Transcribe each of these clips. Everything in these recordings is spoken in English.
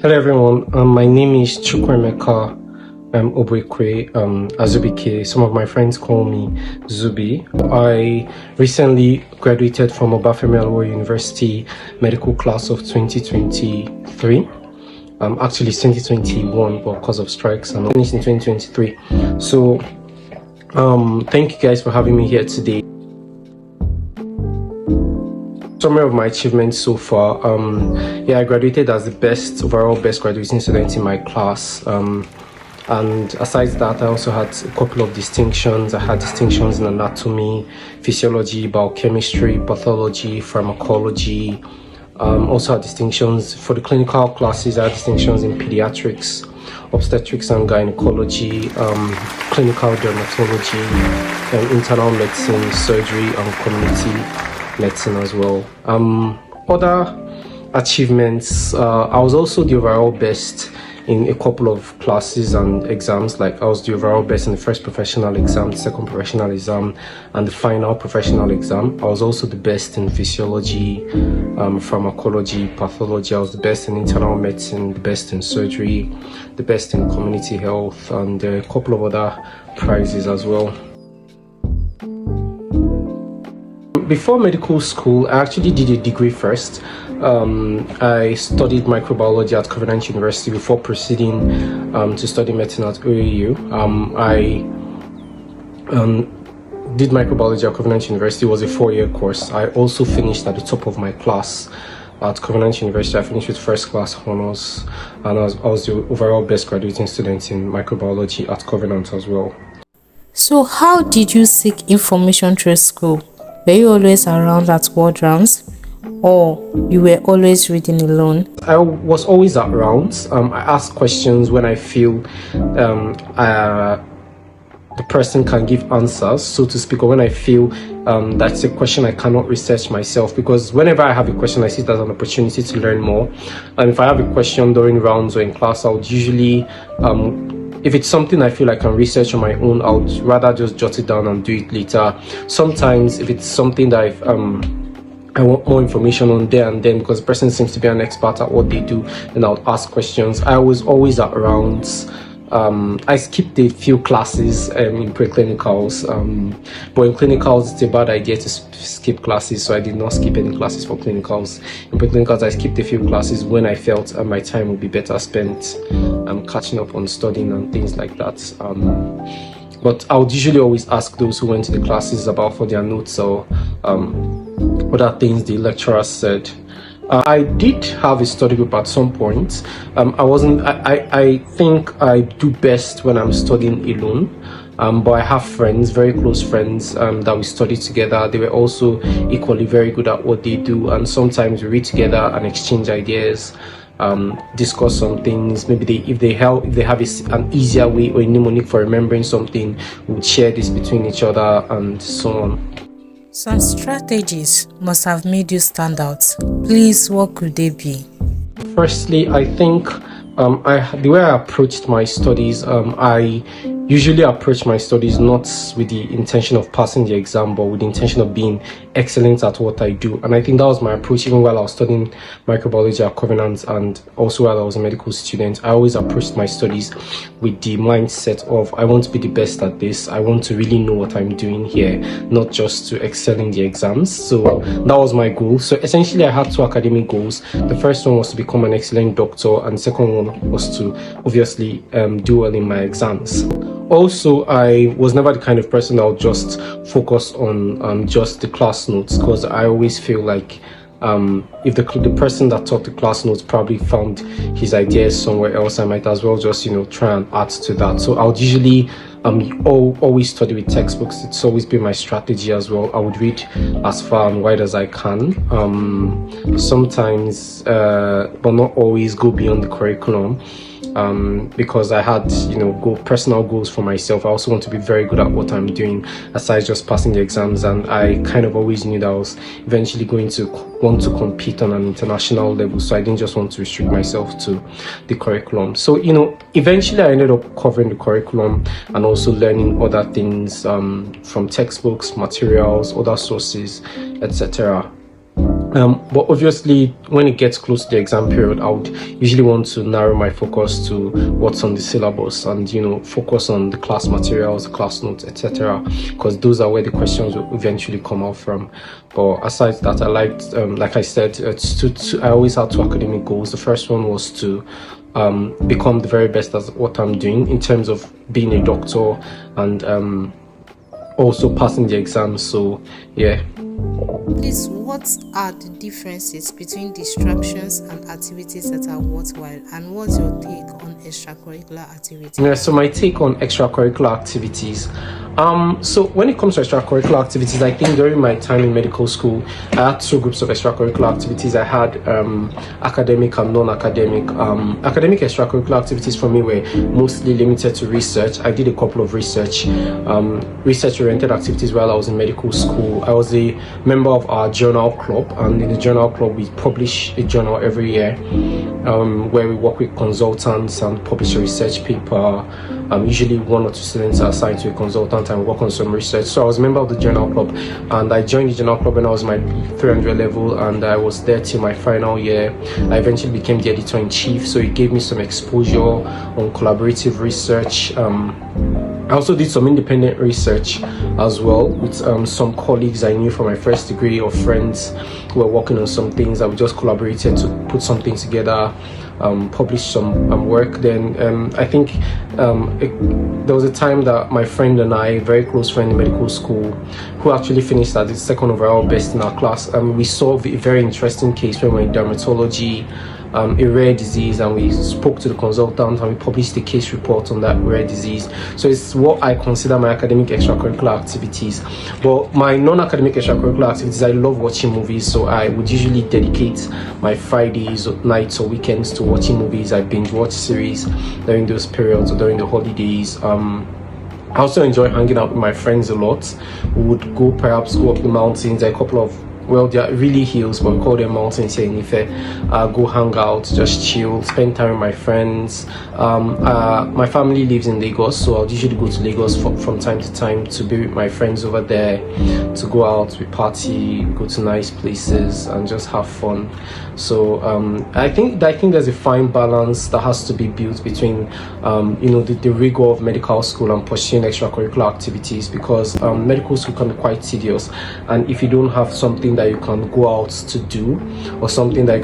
Hello everyone, my name is Emeka Obwekwe, Azubike. Some of my friends call me Zubi. I recently graduated from Obafemi Awolowo University medical class of 2023. Actually 2021, but because of strikes, I'm finished in 2023. So thank you guys for having me here today. Summary of my achievements so far. I graduated as the overall best graduating student in my class. And aside that, I also had a couple of distinctions. I had distinctions in anatomy, physiology, biochemistry, pathology, pharmacology. Also had distinctions for the clinical classes. I had distinctions in pediatrics, obstetrics and gynecology, clinical dermatology, internal medicine, surgery, and community medicine as well. Other achievements, I was also the overall best in a couple of classes and exams. Like I was the overall best in the first professional exam, the second professional exam, and the final professional exam. I was also the best in physiology, pharmacology, pathology. I was the best in internal medicine, the best in surgery, the best in community health, and a couple of other prizes as well. Before medical school, I actually did a degree first. I studied microbiology at Covenant University before proceeding to study medicine at OAU. I did microbiology at Covenant University. It was a 4-year course. I also finished at the top of my class at Covenant University. I finished with first class honors, and I was the overall best graduating student in microbiology at Covenant as well. So how did you seek information through school? Were you always around at ward rounds, or you were always reading alone? I was always around. I ask questions when I feel the person can give answers, so to speak, or when I feel that's a question I cannot research myself, because whenever I have a question, I see it as an opportunity to learn more. And if I have a question during rounds or in class, I would usually if it's something I feel I can research on my own, I would rather just jot it down and do it later. Sometimes if it's something that I want more information on there and then, because the person seems to be an expert at what they do, then I would ask questions. I was always around. I skipped a few classes in pre-clinicals, but in clinicals it's a bad idea to skip classes, so I did not skip any classes for clinicals. In pre-clinicals I skipped a few classes when I felt my time would be better spent catching up on studying and things like that. But I would usually always ask those who went to the classes about for their notes or other things the lecturers said. I did have a study group at some point. I think I do best when I'm studying alone. But I have friends, very close friends, that we study together. They were also equally very good at what they do, and sometimes we read together and exchange ideas, discuss some things. Maybe if they have an easier way or a mnemonic for remembering something, we would share this between each other and so on. Some strategies must have made you stand out. Please, what could they be? Firstly, I think the way I approached my studies, I usually approach my studies not with the intention of passing the exam, but with the intention of being excellent at what I do. And I think that was my approach even while I was studying microbiology at Covenant, and also while I was a medical student. I always approached my studies with the mindset of I want to be the best at this. I want to really know what I'm doing here, not just to excel in the exams. So that was my goal. So essentially I had 2 academic goals. The first one was to become an excellent doctor, and the second one was to obviously do well in my exams. Also, I was never the kind of person that would just focus on just the class notes, because I always feel like if the person that taught the class notes probably found his ideas somewhere else, I might as well just try and add to that. So I would usually always study with textbooks. It's always been my strategy as well. I would read as far and wide as I can. Sometimes, but not always, go beyond the curriculum. Because I had, personal goals for myself. I also want to be very good at what I'm doing, aside just passing the exams. And I kind of always knew that I was eventually going to want to compete on an international level. So I didn't just want to restrict myself to the curriculum. So, eventually I ended up covering the curriculum and also learning other things from textbooks, materials, other sources, etc. But obviously, when it gets close to the exam period, I would usually want to narrow my focus to what's on the syllabus and, focus on the class materials, the class notes, etc. Because those are where the questions will eventually come out from. But aside that, I liked, like I said, I always had two academic goals. The first one was to become the very best at what I'm doing in terms of being a doctor and also passing the exams. So, yeah. Please, what are the differences between distractions and activities that are worthwhile, and what's your take on extracurricular activities? Yeah, so my take on extracurricular activities. So when it comes to extracurricular activities, I think during my time in medical school, I had two groups of extracurricular activities. I had academic and non-academic. Academic extracurricular activities for me were mostly limited to research. I did a couple of research-oriented activities while I was in medical school. I was a member of our journal club, and in the journal club we publish a journal every year where we work with consultants and publish a research paper. Usually one or two students are assigned to a consultant and work on some research. So I was a member of the journal club, and I joined the journal club when I was my 300 level, and I was there till my final year. I eventually became the editor-in-chief, so it gave me some exposure on collaborative research. I also did some independent research as well with some colleagues I knew from my first degree, or friends who were working on some things that we just collaborated to put something together, publish some work. Then I think there was a time that my friend and I, a very close friend in medical school, who actually finished as the second overall best in our class, we solved a very interesting case when we were in dermatology, a rare disease, and we spoke to the consultant and we published the case report on that rare disease. So it's what I consider my academic extracurricular activities. But my non-academic extracurricular activities, I love watching movies, so I would usually dedicate my Fridays or nights or weekends to watching movies. I binge watch series during those periods or during the holidays. I also enjoy hanging out with my friends a lot. We would perhaps go up the mountains, a couple of, well, they are really hills, but we call them mountains here in Ife. Go hang out, just chill, spend time with my friends. My family lives in Lagos, so I'll usually go to Lagos from time to time to be with my friends over there, to go out, we party, go to nice places, and just have fun. So I think there's a fine balance that has to be built between the rigor of medical school and pursuing extracurricular activities, because medical school can be quite tedious, and if you don't have something that you can go out to do, or something that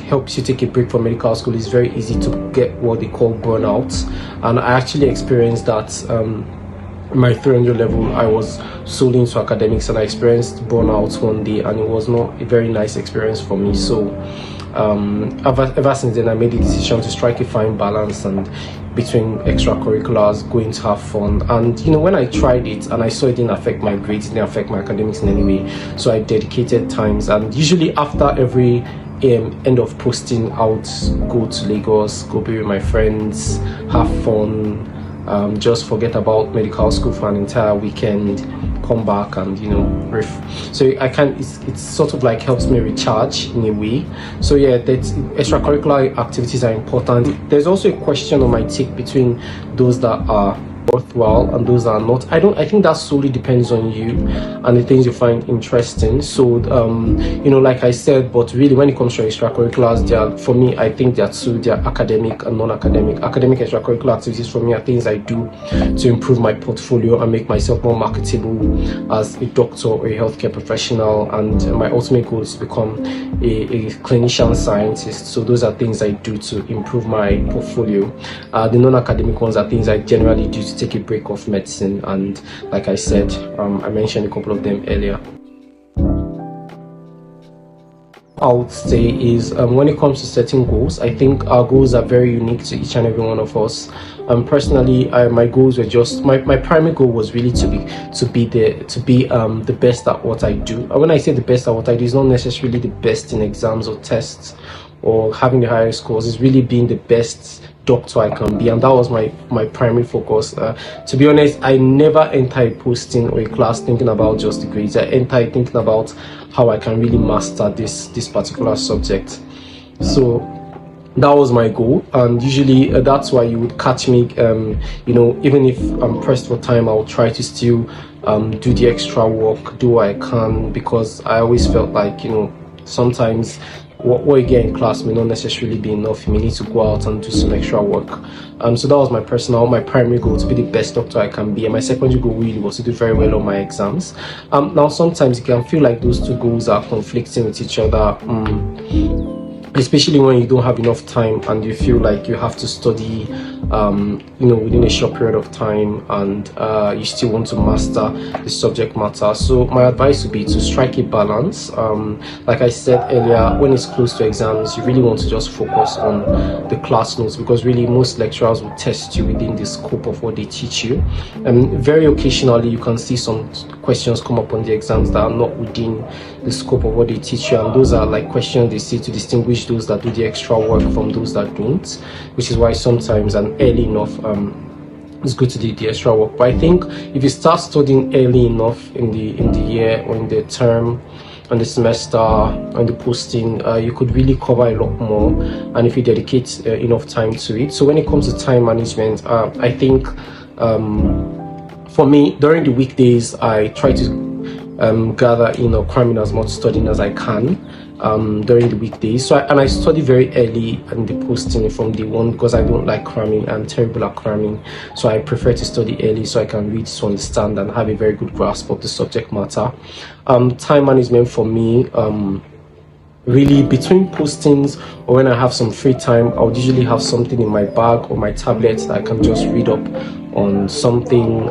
helps you take a break from medical school, it's very easy to get what they call burnout. And I actually experienced that my 300 level. I was solely into academics, and I experienced burnout one day, and it was not a very nice experience for me. So ever since then, I made the decision to strike a fine balance and between extracurriculars, going to have fun. And when I tried it and I saw it didn't affect my grades, it didn't affect my academics in any way, so I dedicated times. And usually after every end of posting, I would go to Lagos, go be with my friends, have fun, just forget about medical school for an entire weekend, come back and so it sort of like helps me recharge in a way. So yeah, that extracurricular activities are important. There's also a question on my take between those that are worthwhile and those are not. I think that solely depends on you and the things you find interesting. So like I said, but really when it comes to extracurriculars, for me, I think there are two. They are academic and non-academic. Academic extracurricular activities for me are things I do to improve my portfolio and make myself more marketable as a doctor or a healthcare professional, and my ultimate goal is to become a clinician scientist. So those are things I do to improve my portfolio. The non-academic ones are things I generally do to take a break off medicine, and like I said, I mentioned a couple of them earlier. I would say is when it comes to setting goals, I think our goals are very unique to each and every one of us. Personally, my goals were just my primary goal was really to be the best at what I do. And when I say the best at what I do, it's not necessarily the best in exams or tests or having the highest scores. It's really being the best doctor I can be, and that was my primary focus. To be honest, I never entered posting or a class thinking about just the grades. I entered thinking about how I can really master this particular subject. So that was my goal, and usually that's why you would catch me even if I'm pressed for time, I'll try to still do the extra work, do what I can, because I always felt like sometimes what you get in class may not necessarily be enough. You may need to go out and do some extra work. So that was my primary goal, to be the best doctor I can be, and my secondary goal really was to do very well on my exams. Now sometimes you can feel like those two goals are conflicting with each other, especially when you don't have enough time and you feel like you have to study within a short period of time, and you still want to master the subject matter. So my advice would be to strike a balance. Like I said earlier, when it's close to exams, you really want to just focus on the class notes, because really most lecturers will test you within the scope of what they teach you, and very occasionally you can see some questions come up on the exams that are not within the scope of what they teach you, and those are like questions they see to distinguish those that do the extra work from those that don't, which is why sometimes and early enough it's good to do the extra work. But I think if you start studying early enough in the year or in the term, on the semester, on the posting, you could really cover a lot more, and if you dedicate enough time to it. So when it comes to time management, I think for me, during the weekdays I try to gather cramming as much studying as I can during the weekdays. So I study very early in the posting from day one, because I don't like cramming. I'm terrible at cramming, so I prefer to study early so I can read to understand and have a very good grasp of the subject matter. Time management for me, really between postings or when I have some free time, I would usually have something in my bag or my tablet that I can just read up on something,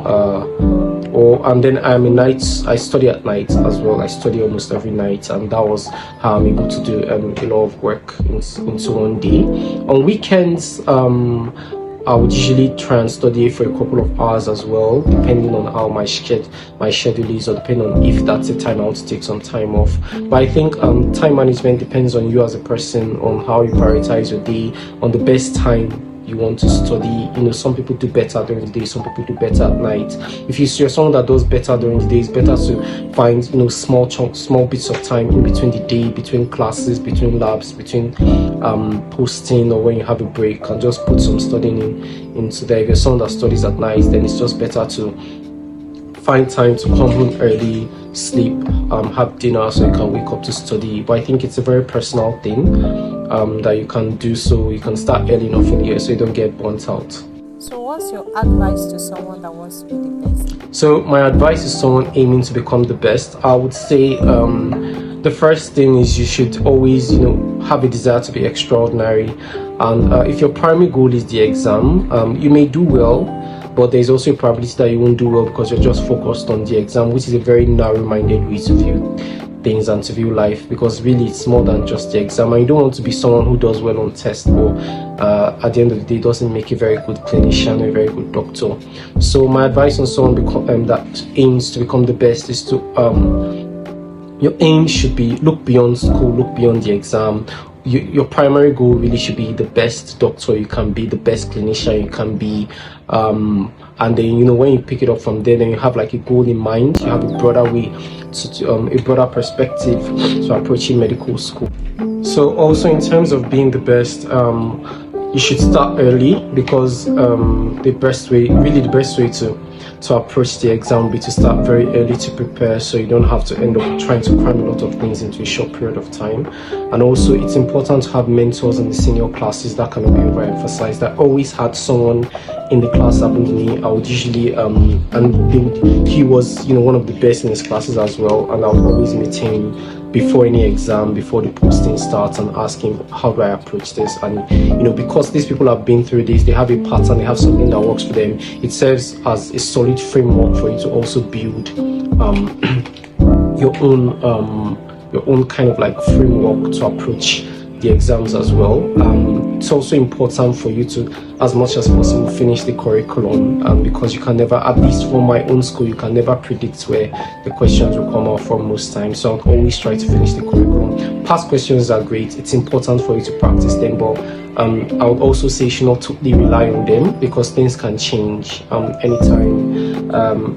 and then I study at night as well. I study almost every night, and that was how I'm able to do a lot of work into one day. On weekends, I would usually try and study for a couple of hours as well, depending on how my schedule is, or depending on if that's a time I want to take some time off. But I think time management depends on you as a person, on how you prioritize your day, on the best time you want to study. Some people do better during the day, some people do better at night. If you're someone that does better during the day, it's better to find small bits of time in between the day, between classes, between labs, between posting, or when you have a break, and just put some studying into there. If you're someone that studies at night, then it's just better to find time to come home early, sleep, have dinner, so you can wake up to study. But I think it's a very personal thing that you can do, so you can start early enough in the year so you don't get burnt out. So what's your advice to someone that wants to be the best? So my advice to someone aiming to become the best, I would say the first thing is you should always have a desire to be extraordinary. And if your primary goal is the exam, you may do well, but there's also a probability that you won't do well because you're just focused on the exam, which is a very narrow-minded way to view things and to view life, because really it's more than just the exam, and you don't want to be someone who does well on tests, or at the end of the day doesn't make a very good clinician or a very good doctor. So my advice on someone that aims to become the best is to your aim should be look beyond school, look beyond the exam. Your primary goal really should be the best doctor you can be, the best clinician you can be, and then when you pick it up from there, then you have like a goal in mind. You have a broader way a broader perspective to approaching medical school. So also in terms of being the best, you should start early, because the best way to approach the exam will be to start very early to prepare, so you don't have to end up trying to cram a lot of things into a short period of time. And also it's important to have mentors in the senior classes. That cannot be overemphasized. I always had someone in the class above me. I would usually he was one of the best in his classes as well, and I would always meet him before any exam, before the posting starts, and ask him, how do I approach this? And because these people have been through this, they have a pattern, they have something that works for them. It serves as a solid framework for you to also build your own kind of like framework to approach the exams as well. It's also important for you to, as much as possible, finish the curriculum, because you can never, at least from my own school, you can never predict where the questions will come out from most times. So I'll always try to finish the curriculum. Past questions are great, it's important for you to practice them, but I would also say you should not totally rely on them, because things can change anytime.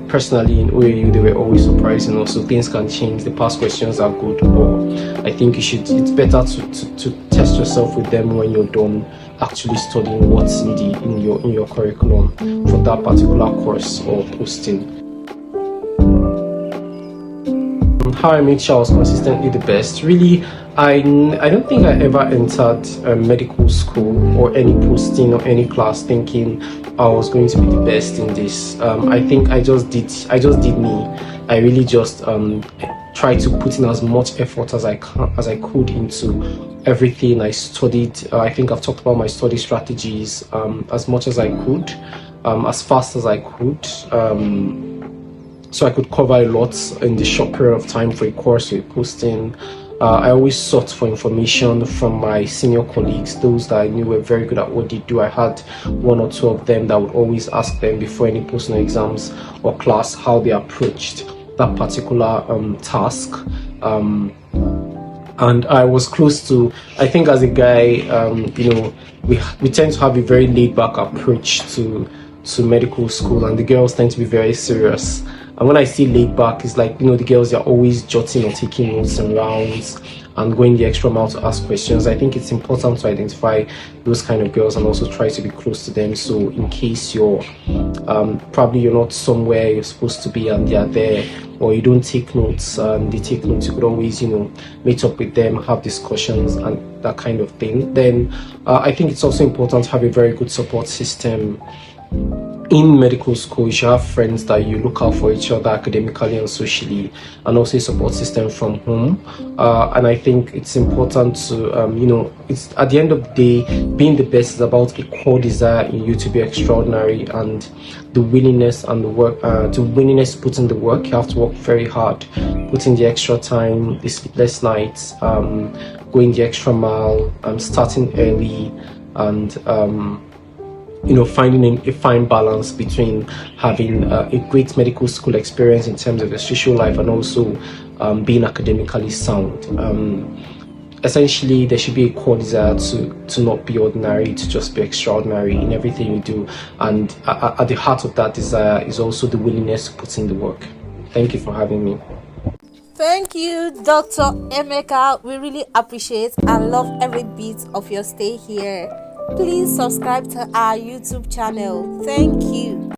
Personally in OAU, they were always surprising. Also, things can change. The past questions are good, but I think it's better to test yourself with them when you're done actually studying what's in your curriculum for that particular course or posting. How I made sure I was consistently the best. Really, I don't think I ever entered medical school or any posting or any class thinking I was going to be the best in this. I think I just did me. I really just tried to put in as much effort as I could into everything. I studied. I think I've talked about my study strategies as much as I could, as fast as I could. So I could cover a lot in the short period of time for a course or a posting. I always sought for information from my senior colleagues, those that I knew were very good at what they do. I had one or two of them that would always ask them before any posting exams or class how they approached that particular task. And I was close to, I think as a guy, we tend to have a very laid back approach to medical school, and the girls tend to be very serious. And when I say laid back, it's like, the girls are always jotting or taking notes and rounds and going the extra mile to ask questions. I think it's important to identify those kind of girls and also try to be close to them. So in case you're not somewhere you're supposed to be and they're there, or you don't take notes and they take notes, you could always, meet up with them, have discussions and that kind of thing. Then I think it's also important to have a very good support system. In medical school, you should have friends that you look out for each other academically and socially, and also a support system from home. And I think it's important to, it's at the end of the day, being the best is about a core desire in you to be extraordinary, and the willingness and the work, the willingness to put in the work. You have to work very hard, put in the extra time, the sleepless nights, going the extra mile, starting early, and finding a fine balance between having a great medical school experience in terms of your social life and also being academically sound. Essentially, there should be a core desire to not be ordinary, to just be extraordinary in everything you do. And at the heart of that desire is also the willingness to put in the work. Thank you for having me. Thank you, Dr. Emeka. We really appreciate and love every bit of your stay here. Please subscribe to our YouTube channel. Thank you.